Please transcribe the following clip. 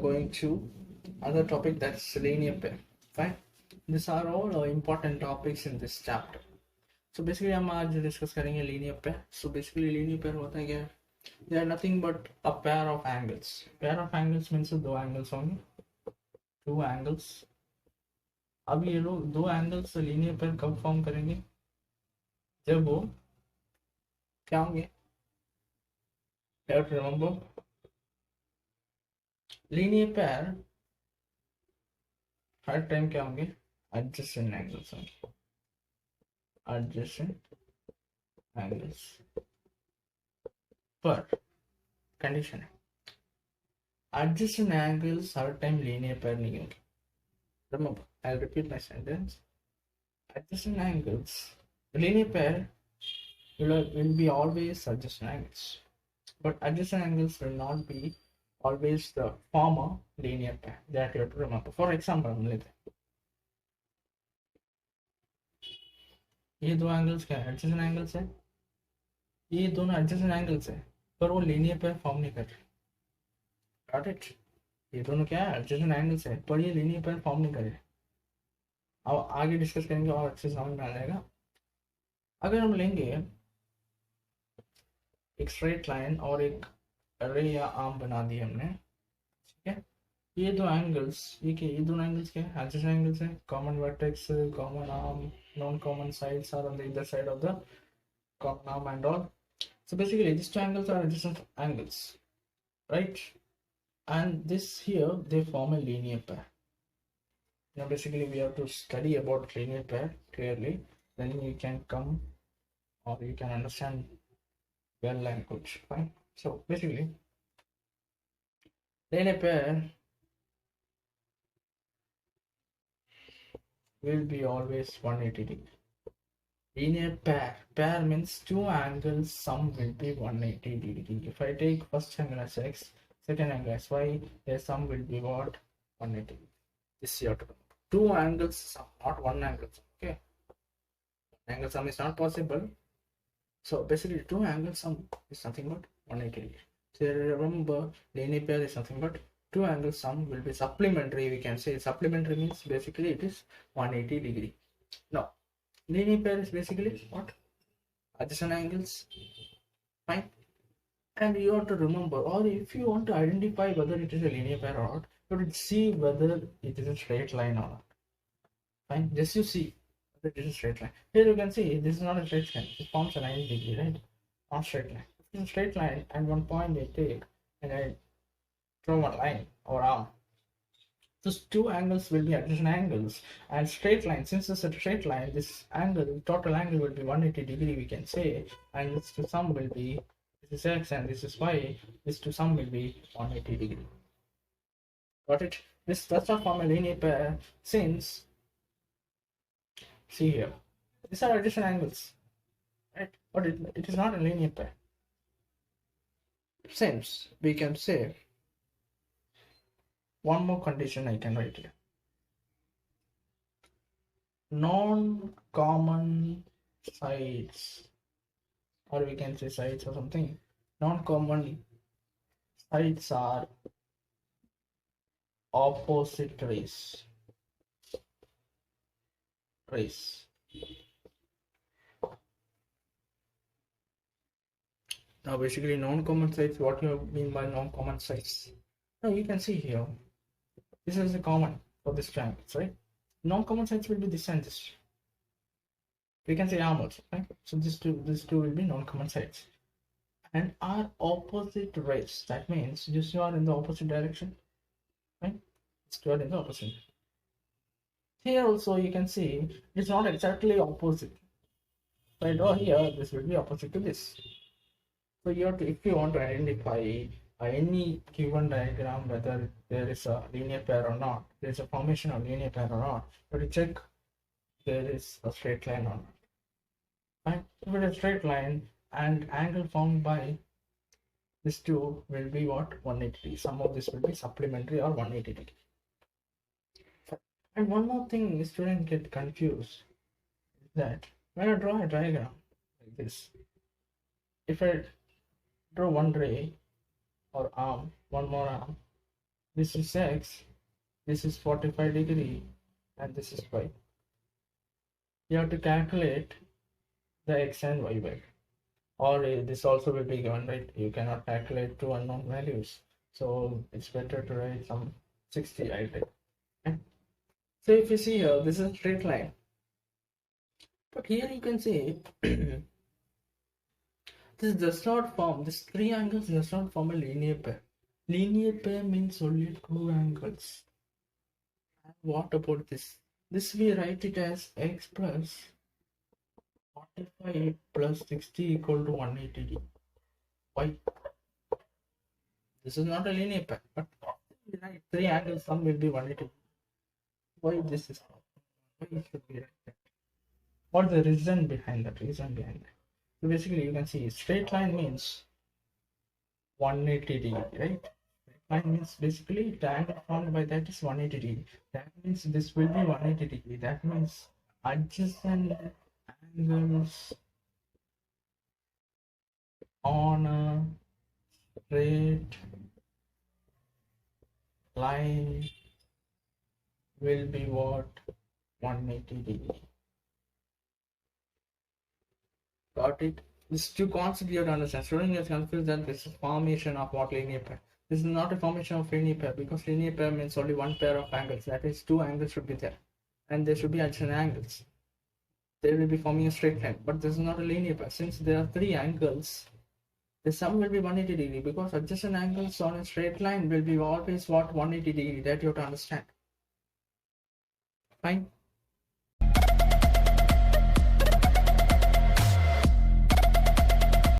going to another topic, that's linear pair. Fine. These are all important topics in this chapter. So basically हम आज discuss करेंगे linear pair. So basically linear pair होता है क्या? They are nothing but a pair of angles. Pair of angles means दो angles होंगे, two angles. अब ये लोग दो angles linear pair कब फॉर्म करेंगे? जब वो क्या होंगे? You have to remember, linear pair her time क्या होंगे? Adjacent angles होंगे. Adjacent angles. पर कंडीशन है, adjacent angles हर टाइम linear pair नहीं होंगे. Remember, I'll repeat my sentence. Adjacent angles, linear pair will be always adjacent angles, but adjacent angles will not be always the former linear pair. That you have to remember. For example, हम लेते हैं ये दो angles क्या है? Adjacent angles है. ये दोनों एडजेसेंट एंगल्स है पर वो लीनियर पेयर फॉर्म नहीं कर रहे. Got it? ये दोनों क्या है? एडजेसेंट एंगल्स है पर ये लीनियर पेयर फॉर्म नहीं कर रहे. अब आगे डिस्कस करेंगे और अच्छे समझ में आ जाएगा. अगर हम लेंगे एक स्ट्रेट लाइन और एक रे या आर्म बना दी हमने, ठीक है. ये दो एंगल्स, ये क्या? ये दोनों एंगल्स क्या है? एडजेसेंट एंगल्स है. Common vertex, common arm, non common sides are on the other side of the common arm and all. So basically these two angles are adjacent angles, right? And this here they form a linear pair. Now basically we have to study about linear pair clearly, then you can come or you can understand well language. Fine. So basically linear pair will be always 180 degree. Linear pair means two angles sum will be 180 degree. If I take first angle as x, second angle as y, their sum will be what? 180. This is your two angles sum, not one angle. Okay, angle sum is not possible. So basically two angle sum is nothing but 180 degree. So remember, linear pair is nothing but two angle sum will be supplementary. We can say supplementary means basically it is 180 degree. Now linear pair is basically what? Adjacent angles. Fine. And you have to remember, or if you want to identify whether it is a linear pair or not, you have to see whether it is a straight line or not. Fine. Just you see whether it is a straight line. Here you can see this is not a straight line. It forms a 90 degree, right? Not straight line. If it's a straight line and one point I take and I draw one line or arm, those two angles will be adjacent angles. And straight line, since it's a straight line, this angle, total angle will be 180 degree, we can say, and this to sum will be, this is x and this is y, this to sum will be 180 degree. Got it? This does not form a linear pair since, see here, these are adjacent angles, right? But it is not a linear pair. Since we can say one more condition I can write here. Non-common sides, or we can say sides or something. Non-common sides are opposite rays. Now basically non-common sides, what you mean by non-common sides? Now you can see here, this is the common for this triangles, right? Non-common sides will be this and this. We can say arm also, right? So these two will be non-common sides and are opposite rays. That means these two are in the opposite direction, right? These two are in the opposite. Here also you can see it's not exactly opposite, right? Or here this will be opposite to this. So you have to, if you want to identify any given diagram whether there is a linear pair or not, there is a formation of linear pair or not, you have to check there is a straight line or not. Fine. If it is a straight line and angle formed by these two will be what? 180 degree. Some of this will be supplementary or 180 degree. And one more thing students get confused is that when I draw a diagram like this, if I draw one ray or arm, one more arm, This is x, this is 45 degree, and this is y. You have to calculate the x and y value, or this also will be given, right? You cannot calculate two unknown values, so it's better to write some 60 I think. Okay? So if you see here, this is a straight line, but here you can see this does not form, this three angles does not form a linear pair. Linear pair means only two angles. And what about this? This we write it as x plus 45 plus 60 equal to 180. Why? This is not a linear pair, but we write three angles, sum will be 180. Why this is not? Why should we write that? What's the reason behind that? So basically you can see straight line means 180 degree, right? Line means basically the angle formed by that is 180 degree. That means this will be 180 degree. That means adjacent angles on a straight line will be what? 180 degree. Got it? These two concepts you have to understand. Student is confused that this is formation of what linear pair. This is not a formation of linear pair, because linear pair means only one pair of angles. That is, two angles should be there, and there should be adjacent angles. They will be forming a straight line, but this is not a linear pair. Since there are three angles, the sum will be 180 degree, because adjacent angles on a straight line will be always what? 180 degree. That you have to understand. Fine.